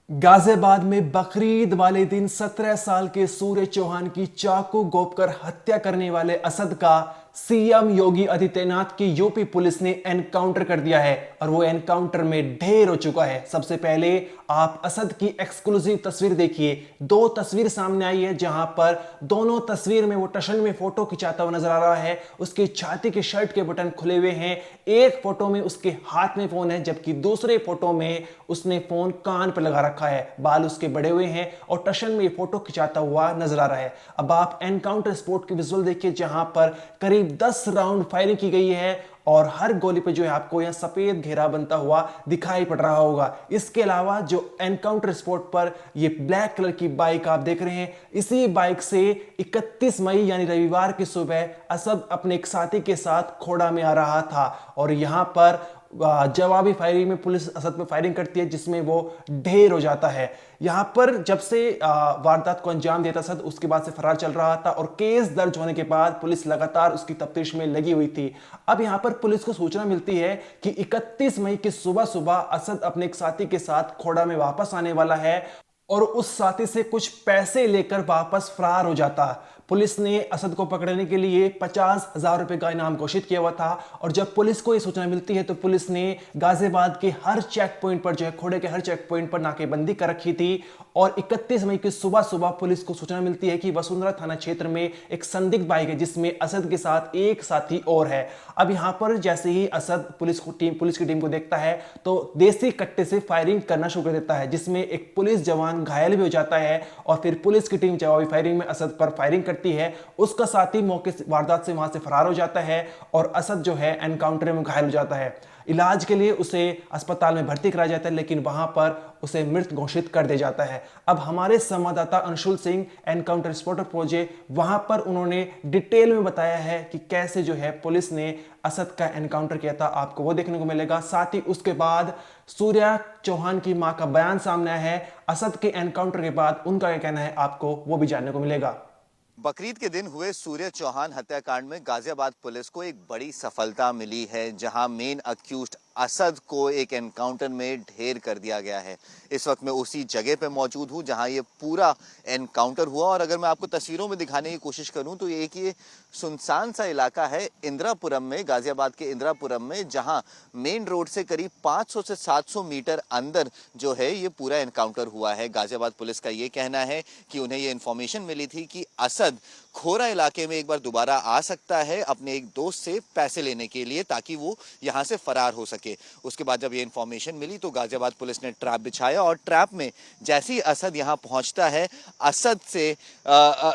गाजियाबाद में बकरीद वाले दिन 17 साल के सूर्य चौहान की चाकू गोपकर हत्या करने वाले असद का सीएम योगी आदित्यनाथ की यूपी पुलिस ने एनकाउंटर कर दिया है और वो एनकाउंटर में ढेर हो चुका है। सबसे पहले आप असद की एक्सक्लूसिव तस्वीर देखिए। दो तस्वीर सामने आई है जहां पर दोनों तस्वीर में वो टशन में फोटो खिंचाता हुआ नजर आ रहा है। उसकी छाती के शर्ट के बटन खुले हुए हैं। एक फोटो में उसके हाथ में फोन है जबकि दूसरे फोटो में उसने फोन कान पर लगा रखा है। बाल उसके बड़े हुए हैं और टशन में फोटो खिंचाता हुआ नजर आ रहा है। अब आप एनकाउंटर स्पॉट की विजुअल देखिए जहां पर करीब 10 राउंड फायरिंग की गई है और हर गोली पे जो है आपको यहां सफेद घेरा बनता हुआ दिखाई पड़ रहा होगा। इसके अलावा जो एनकाउंटर स्पॉट पर ये ब्लैक कलर की बाइक आप देख रहे हैं, इसी बाइक से 31 मई यानी रविवार की सुबह असद अपने एक साथी के साथ खोड़ा में आ रहा था और यहां पर जवाबी फायरिंग में पुलिस असद पे फायरिंग करती है जिसमें वो ढेर हो जाता है। यहां पर जब से वारदात को अंजाम देता असद उसके बाद से फरार चल रहा था और केस दर्ज होने के बाद पुलिस लगातार उसकी तफ्तीश में लगी हुई थी। अब यहां पर पुलिस को सूचना मिलती है कि 31 मई की सुबह सुबह असद अपने एक साथी के साथ खोड़ा में वापस आने वाला है और उस साथी से कुछ पैसे लेकर वापस फरार हो जाता। पुलिस ने असद को पकड़ने के लिए 50,000 रुपए का इनाम घोषित किया हुआ था और जब पुलिस को यह सूचना मिलती है तो पुलिस ने गाजियाबाद के हर चेक पॉइंट पर जो है खोड़े के हर चेक पॉइंट पर नाकेबंदी कर रखी थी और 31 मई की सुबह सुबह पुलिस को सूचना मिलती है कि वसुंधरा थाना क्षेत्र में एक संदिग्ध बाइक है जिसमें असद के साथ एक साथी और है। अब यहां पर जैसे ही असद पुलिस की टीम को देखता है तो देसी कट्टे से फायरिंग करना शुरू कर देता है जिसमें एक पुलिस जवान घायल भी हो जाता है और फिर पुलिस की टीम जवाबी फायरिंग में असद पर फायरिंग करती है। उसका साथी मौके से वारदात से वहां से फरार हो जाता है और असद जो है एनकाउंटर में घायल हो जाता है। इलाज के लिए उसे अस्पताल में भर्ती कराया जाता है लेकिन वहां पर उसे मृत घोषित कर दिया जाता है। अब हमारे संवाददाता अंशुल सिंह एनकाउंटर स्पॉट पर पहुंचे, वहां पर उन्होंने डिटेल में बताया है कि कैसे जो है पुलिस ने असद का एनकाउंटर किया था। आपको वो देखने को मिलेगा। साथ ही उसके बाद सूर्या चौहान की मां का बयान सामने आया है। असद के एनकाउंटर के बाद उनका क्या कहना है आपको वो भी जानने को मिलेगा। बकरीद के दिन हुए सूर्य चौहान हत्याकांड में गाजियाबाद पुलिस को एक बड़ी सफलता मिली है, जहां मेन अक्यूज्ड असद को एक एनकाउंटर में ढेर कर दिया गया है। इस वक्त मैं उसी जगह पे मौजूद हूं जहां ये पूरा एनकाउंटर हुआ और अगर मैं आपको तस्वीरों में दिखाने की कोशिश करूं तो ये सुनसान सा इलाका है इंदिरापुरम में, गाजियाबाद के इंदिरापुरम में, जहां मेन रोड से करीब 500 से 700 मीटर अंदर जो है ये पूरा एनकाउंटर हुआ है। गाजियाबाद पुलिस का ये कहना है कि उन्हें ये इन्फॉर्मेशन मिली थी कि असद खोरा इलाके में एक बार दोबारा आ सकता है अपने एक दोस्त से पैसे लेने के लिए ताकि वो यहां से फरार हो सके। उसके बाद जब ये इन्फॉर्मेशन मिली तो गाजियाबाद पुलिस ने ट्रैप बिछाया और ट्रैप में जैसे ही असद यहां पहुंचता है, असद से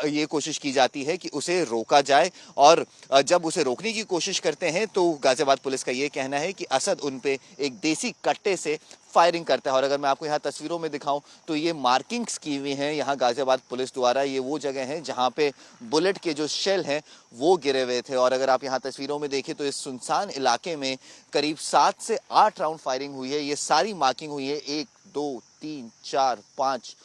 ये कोशिश की जाती है कि उसे रोका जाए और जब उसे रोकने की कोशिश करते हैं तो गाजियाबाद पुलिस का ये कहना है कि असद उन पे एक देसी कट्टे से फायरिंग करता है। और अगर मैं आपको यहाँ तस्वीरों में दिखाऊं तो ये मार्किंग्स की हुई हैं यहाँ गाजियाबाद पुलिस द्वारा। ये वो जगह है जहाँ पे बुलेट के जो शेल हैं वो गिरे हुए थे और अगर आप यहाँ तस्वीरों में देखें तो इस सुनसान इलाके में करीब 7 से 8 राउंड फायरिंग हुई है। ये सारी मार्किंग हुई है 1 2 3 4 5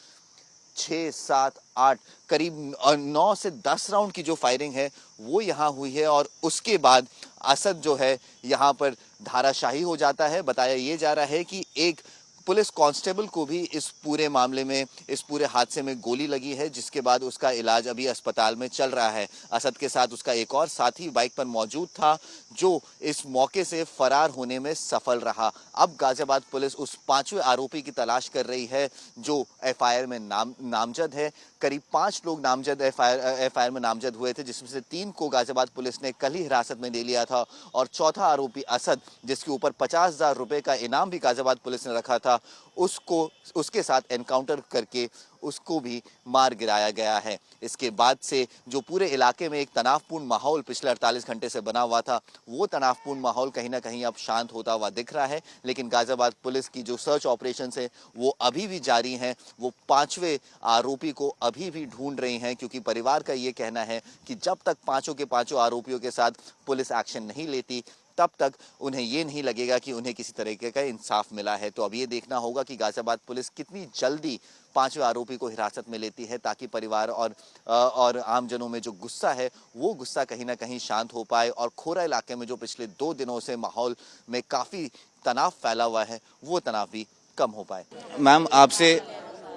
6 7 8 करीब 9 से 10 राउंड की जो फायरिंग है वो यहाँ हुई है और उसके बाद असद जो है यहाँ पर धाराशाही हो जाता है। बताया ये जा रहा है कि एक पुलिस कांस्टेबल को भी इस पूरे मामले में, इस पूरे हादसे में गोली लगी है, जिसके बाद उसका इलाज अभी अस्पताल में चल रहा है। असद के साथ उसका एक और साथी बाइक पर मौजूद था जो इस मौके से फरार होने में सफल रहा। अब गाजियाबाद पुलिस उस 5वें आरोपी की तलाश कर रही है जो एफआईआर में नामजद है। करीब 5 लोग नामजद एफआईआर में नामजद हुए थे, जिसमें से 3 को गाजियाबाद पुलिस ने कल ही हिरासत में ले लिया था और चौथा आरोपी असद, जिसके ऊपर 50,000 रुपए का इनाम भी गाजियाबाद पुलिस ने रखा था, उसके साथ एनकाउंटर करके उसको भी मार गिराया गया है। इसके बाद से जो पूरे इलाके में एक तनावपूर्ण माहौल पिछले 48 घंटे से बना हुआ था, वो तनावपूर्ण माहौल कहीं ना कहीं अब शांत होता हुआ दिख रहा है। लेकिन गाजियाबाद पुलिस की जो सर्च ऑपरेशंस है वो अभी भी जारी हैं। वो 5वें आरोपी को अभी भी ढूंढ रही हैं क्योंकि परिवार का ये कहना है कि जब तक पांचों के पांचों आरोपियों के साथ पुलिस एक्शन नहीं लेती तब तक उन्हें ये नहीं लगेगा कि उन्हें किसी तरीके का इंसाफ मिला है। तो अब ये देखना होगा कि गाजियाबाद पुलिस कितनी जल्दी 5वें आरोपी को हिरासत में लेती है ताकि परिवार और आमजनों में जो गुस्सा है वो गुस्सा कहीं ना कहीं शांत हो पाए और खोरा इलाके में जो पिछले 2 दिनों से माहौल में काफ़ी तनाव फैला हुआ है वो तनाव भी कम हो पाए। मैम, आपसे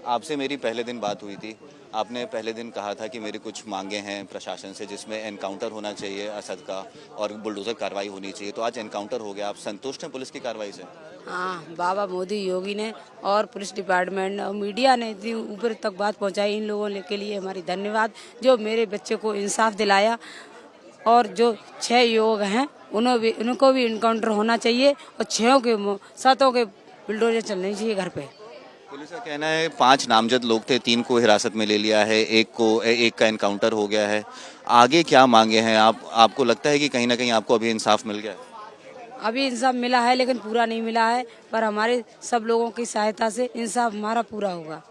आपसे मेरी पहले दिन बात हुई थी। आपने पहले दिन कहा था कि मेरी कुछ मांगे हैं प्रशासन से, जिसमें एनकाउंटर होना चाहिए असद का और बुलडोज़र कार्रवाई होनी चाहिए। तो आज एनकाउंटर हो गया, आप संतुष्ट हैं पुलिस की कार्रवाई से? हाँ, बाबा मोदी योगी ने और पुलिस डिपार्टमेंट और मीडिया ने इतनी ऊपर तक बात पहुंचाई, इन लोगों के लिए हमारी धन्यवाद, जो मेरे बच्चे को इंसाफ दिलाया। और जो 6 युवक हैं उनको भी इनकाउंटर होना चाहिए और 7 के बुलडोजर चलने चाहिए घर पे। पुलिस का कहना है 5 नामजद लोग थे, 3 को हिरासत में ले लिया है, एक का एनकाउंटर हो गया है। आगे क्या मांगे हैं आपको लगता है कि कहीं ना कहीं आपको अभी इंसाफ मिल गया है? अभी इंसाफ मिला है लेकिन पूरा नहीं मिला है, पर हमारे सब लोगों की सहायता से इंसाफ हमारा पूरा होगा।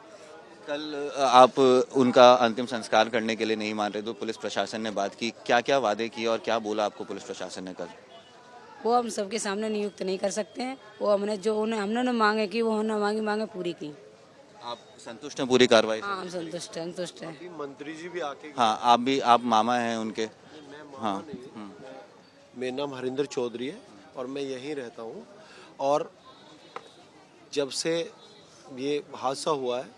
कल आप उनका अंतिम संस्कार करने के लिए नहीं मान रहे, तो पुलिस प्रशासन ने बात की, क्या क्या वादे किए और क्या बोला आपको पुलिस प्रशासन ने कल? वो हम सबके सामने नियुक्त नहीं कर सकते हैं। वो हमने मांगे की, वो हमने मांगे पूरी की। आप संतुष्ट हैं पूरी कार्रवाई से? हाँ, हम संतुष्ट हैं। अभी मंत्री जी भी आके हाँ, आप मामा हैं उनके? हाँ। मेरा नाम हरिंदर चौधरी है और मैं यहीं रहता हूँ। और जब से ये हादसा हुआ है,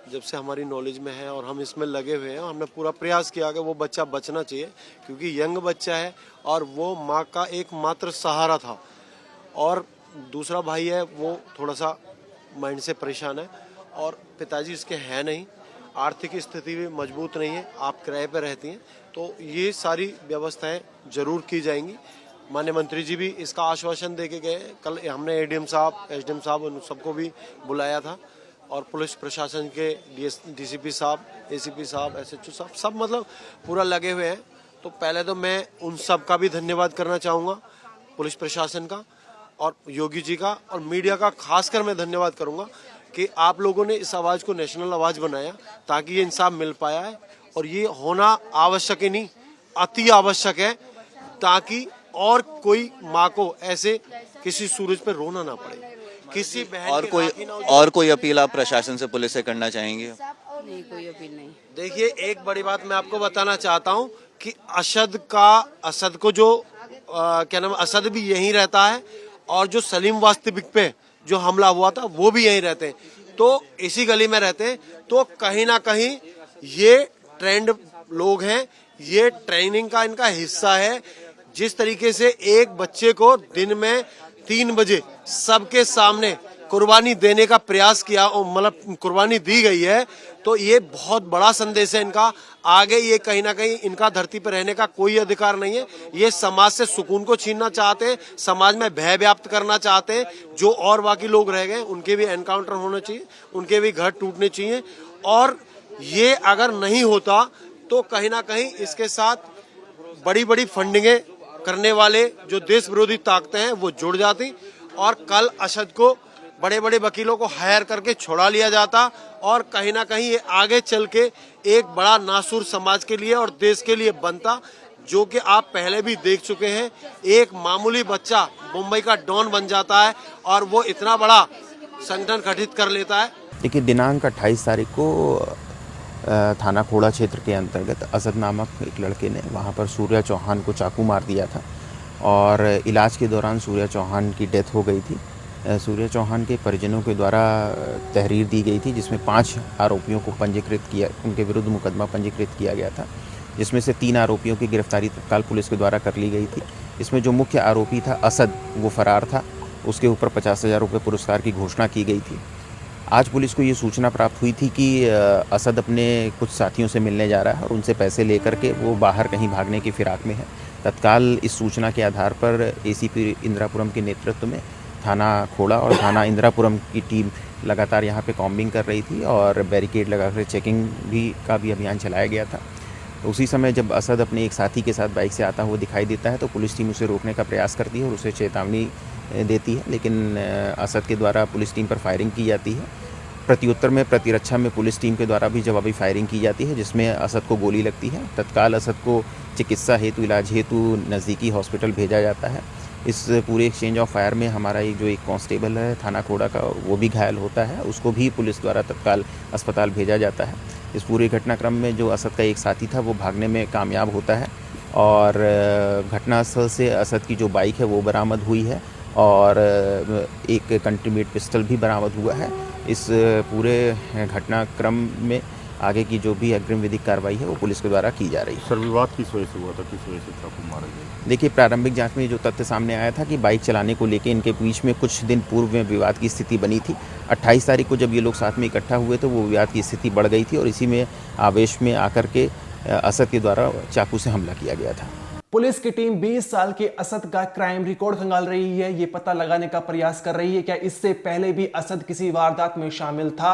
जब से हमारी नॉलेज में है और हम इसमें लगे हुए हैं, हमने पूरा प्रयास किया कि वो बच्चा बचना चाहिए, क्योंकि यंग बच्चा है और वो माँ का एकमात्र सहारा था। और दूसरा भाई है, वो थोड़ा सा माइंड से परेशान है और पिताजी इसके हैं नहीं, आर्थिक स्थिति भी मजबूत नहीं है, आप किराए पर रहती हैं, तो ये सारी व्यवस्थाएं जरूर की जाएंगी। माननीय मंत्री जी भी इसका आश्वासन दे के गए। कल हमने एडीएम साहब, एसडीएम साहब, उन सबको भी बुलाया था और पुलिस प्रशासन के डीसीपी साहब, एसीपी साहब, एसएचओ साहब, सब मतलब पूरा लगे हुए हैं। तो पहले तो मैं उन सब का भी धन्यवाद करना चाहूँगा, पुलिस प्रशासन का और योगी जी का और मीडिया का खासकर मैं धन्यवाद करूँगा कि आप लोगों ने इस आवाज़ को नेशनल आवाज़ बनाया ताकि ये इंसाफ मिल पाया है। और ये होना आवश्यक ही नहीं, अति आवश्यक है, ताकि और कोई माँ को ऐसे किसी सूरज पे रोना ना पड़े, किसी बहन और कोई अपील आप प्रशासन से, पुलिस से करना चाहेंगे? नहीं, कोई अपील नहीं। देखिए, एक बड़ी बात मैं आपको बताना चाहता हूँ कि असद को जो क्या नाम, असद भी यहीं रहता है और जो सलीम वास्तविक पे जो हमला हुआ था वो भी यहीं रहते हैं, तो इसी गली में रहते हैं। तो कहीं ना कहीं ये ट्रेंड लोग हैं, ये ट्रेनिंग का इनका हिस्सा है। जिस तरीके से एक बच्चे को दिन में 3 बजे सबके सामने कुर्बानी देने का प्रयास किया, मतलब कुर्बानी दी गई है, तो ये बहुत बड़ा संदेश है इनका। आगे ये कहीं ना कहीं इनका धरती पर रहने का कोई अधिकार नहीं है। ये समाज से सुकून को छीनना चाहते हैं, समाज में भय व्याप्त करना चाहते हैं। जो और बाकी लोग रह गए उनके भी एनकाउंटर होना चाहिए, उनके भी घर टूटने चाहिए। और ये अगर नहीं होता तो कहीं ना कहीं इसके साथ बड़ी बड़ी फंडिंगें करने वाले जो देश विरोधी ताकतें हैं वो जुड़ जाती और कल असद को बड़े बड़े वकीलों को हायर करके छोड़ा लिया जाता और कहीं ना कहीं ये आगे चल के एक बड़ा नासूर समाज के लिए और देश के लिए बनता, जो कि आप पहले भी देख चुके हैं। एक मामूली बच्चा मुंबई का डॉन बन जाता है और वो इतना बड़ा संगठन गठित कर लेता है। देखिए, दिनांक 28 तारीख को थाना खोड़ा क्षेत्र के अंतर्गत असद नामक एक लड़के ने वहां पर सूर्या चौहान को चाकू मार दिया था और इलाज के दौरान सूर्या चौहान की डेथ हो गई थी। सूर्या चौहान के परिजनों के द्वारा तहरीर दी गई थी, जिसमें 5 आरोपियों को पंजीकृत किया, उनके विरुद्ध मुकदमा पंजीकृत किया गया था, जिसमें से 3 आरोपियों की गिरफ्तारी तत्काल पुलिस के द्वारा कर ली गई थी। इसमें जो मुख्य आरोपी था असद, वो फरार था, उसके ऊपर 50,000 रुपये पुरस्कार की घोषणा की गई थी। आज पुलिस को ये सूचना प्राप्त हुई थी कि असद अपने कुछ साथियों से मिलने जा रहा है और उनसे पैसे लेकर के वो बाहर कहीं भागने की फिराक में है। तत्काल इस सूचना के आधार पर एसीपी इंदिरापुरम के नेतृत्व में थाना खोड़ा और थाना इंदिरापुरम की टीम लगातार यहाँ पे कॉम्बिंग कर रही थी और बैरिकेड लगाकर चेकिंग का भी अभियान चलाया गया था। उसी समय जब असद अपने एक साथी के साथ बाइक से आता हुआ दिखाई देता है तो पुलिस टीम उसे रोकने का प्रयास करती है और उसे चेतावनी देती है, लेकिन असद के द्वारा पुलिस टीम पर फायरिंग की जाती है। प्रत्युत्तर में, प्रतिरक्षा में पुलिस टीम के द्वारा भी जवाबी फायरिंग की जाती है, जिसमें असद को गोली लगती है। तत्काल असद को चिकित्सा हेतु, इलाज हेतु नज़दीकी हॉस्पिटल भेजा जाता है। इस पूरे एक्सचेंज ऑफ फायर में हमारा एक कांस्टेबल है थाना खोड़ा का, वो भी घायल होता है, उसको भी पुलिस द्वारा तत्काल अस्पताल भेजा जाता है। इस पूरे घटनाक्रम में जो असद का एक साथी था वो भागने में कामयाब होता है और घटनास्थल से असद की जो बाइक है वो बरामद हुई है और एक कंट्रीमेड पिस्टल भी बरामद हुआ है इस पूरे घटनाक्रम में आगे की जो भी अग्रिम विधिक कार्रवाई है वो पुलिस के द्वारा की जा रही है। सर विवाद किस वजह से हुआ था, किस वजह से चाकू मारा गया? देखिए, प्रारंभिक जांच में जो तथ्य सामने आया था कि बाइक चलाने को लेकर इनके बीच में कुछ दिन पूर्व में विवाद की स्थिति बनी थी। 28 तारीख को जब ये लोग साथ में इकट्ठा हुए तो वो विवाद की स्थिति बढ़ गई थी और इसी में आवेश में आकर के असद के द्वारा चाकू से हमला किया गया था। पुलिस की टीम 20 साल के असद का क्राइम रिकॉर्ड खंगाल रही है। ये पता लगाने का प्रयास कर रही है क्या इससे पहले भी असद किसी वारदात में शामिल था।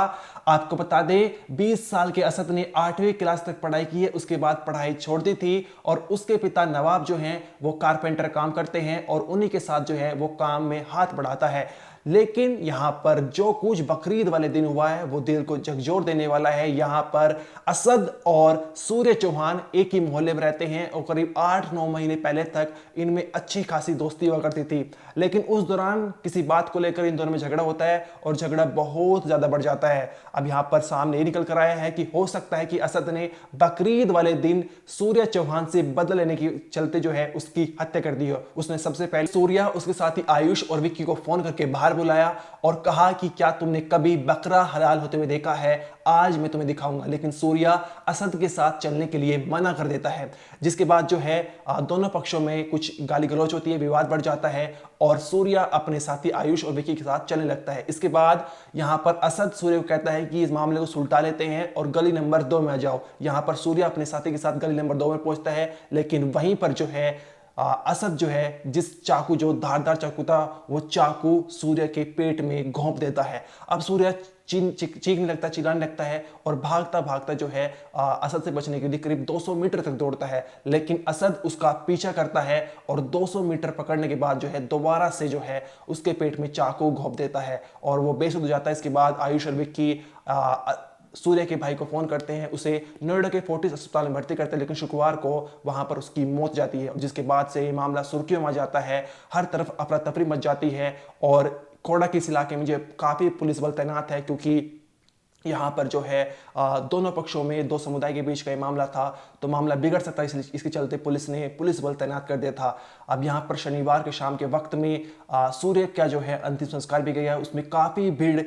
आपको बता दें, 20 साल के असद ने 8वीं क्लास तक पढ़ाई की है, उसके बाद पढ़ाई छोड़ दी थी और उसके पिता नवाब जो हैं वो कारपेंटर काम करते हैं और उन्हीं के साथ जो है वो काम में हाथ बढ़ाता है। लेकिन यहां पर जो कुछ बकरीद वाले दिन हुआ है वो दिल को झकझोर देने वाला है। यहां पर असद और सूर्य चौहान एक ही मोहल्ले में रहते हैं और करीब 8-9 महीने पहले तक इनमें अच्छी खासी दोस्ती हुआ करती थी। लेकिन उस दौरान किसी बात को लेकर इन दोनों में झगड़ा होता है और झगड़ा बहुत ज्यादा बढ़ जाता है। अब यहां पर सामने ये निकल कर आया है कि हो सकता है कि असद ने बकरीद वाले दिन सूर्य चौहान से बदला लेने के चलते जो है उसकी हत्या कर दी हो। उसने सबसे पहले सूर्य, उसके साथी आयुष और विक्की को फोन करके बाहर बुलाया और कहा कि क्या तुमने कभी बकरा हलाल होते हुए देखा है, आज मैं तुम्हें दिखाऊंगा। लेकिन सूर्या असद के साथ चलने के लिए मना कर देता है, जिसके बाद जो है दोनों पक्षों में कुछ गाली गलौज होती है, विवाद बढ़ जाता है और सूर्या अपने साथी आयुष और विक्की के साथ चलने लगता है। इसके बाद यहां पर असद सूर्य को कहता है कि इस मामले को सुलटा लेते हैं और गली नंबर 2 में आ जाओ। यहां पर सूर्या अपने साथी के साथ गली नंबर 2 में पहुंचता है, लेकिन वहीं पर जो है असद जो है जिस चाकू, जो धारदार चाकू था, वो चाकू सूर्य के पेट में घोंप देता है। अब सूर्य चीखने लगता है, चिल्लाने लगता है और भागता भागता जो है असद से बचने के लिए करीब 200 मीटर तक दौड़ता है। लेकिन असद उसका पीछा करता है और 200 मीटर पकड़ने के बाद जो है दोबारा से जो है उसके पेट में चाकू घोंप देता है और वो बेसुध हो जाता है। इसके बाद आयुष और विक्की सूर्य के भाई को फोन करते हैं, उसे नोएडा के फोर्टिस अस्पताल में भर्ती करते हैं, लेकिन शुक्रवार को वहां पर उसकी मौत जाती है। जिसके बाद से ये मामला सुर्खियों में आ जाता है, हर तरफ अफरा तफरी मच जाती है और कोड़ा के इस इलाके में जो काफी पुलिस बल तैनात है, क्योंकि यहाँ पर जो है दोनों पक्षों में, दो समुदाय के बीच का मामला था तो मामला बिगड़ सकता है, इसलिए इसके चलते पुलिस ने पुलिस बल तैनात कर दिया था। अब यहाँ पर शनिवार के शाम के वक्त में सूर्य का जो है अंतिम संस्कार भी गया है, उसमें काफ़ी भीड़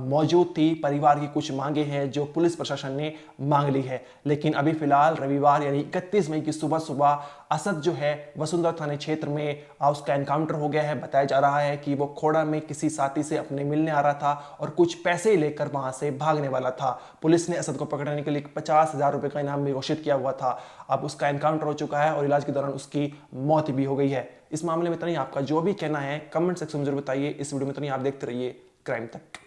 मौजूद थी। परिवार की कुछ मांगे हैं जो पुलिस प्रशासन ने मांग ली है, लेकिन अभी फिलहाल रविवार यानी 31 मई की सुबह सुबह असद जो है वसुंधरा थाने क्षेत्र में उसका एनकाउंटर हो गया है। बताया जा रहा है कि वो खोड़ा में किसी साथी से अपने मिलने आ रहा था और कुछ पैसे लेकर वहां से भागने वाला था। पुलिस ने असद को पकड़ने के लिए 50,000 रुपए का इनाम भी घोषित किया हुआ था। अब उसका एनकाउंटर हो चुका है और इलाज के दौरान उसकी मौत भी हो गई है। इस मामले में इतना ही, आपका जो भी कहना है कमेंट सेक्शन में जरूर बताइए। इस वीडियो में इतना ही, आप देखते रहिए क्राइम तक।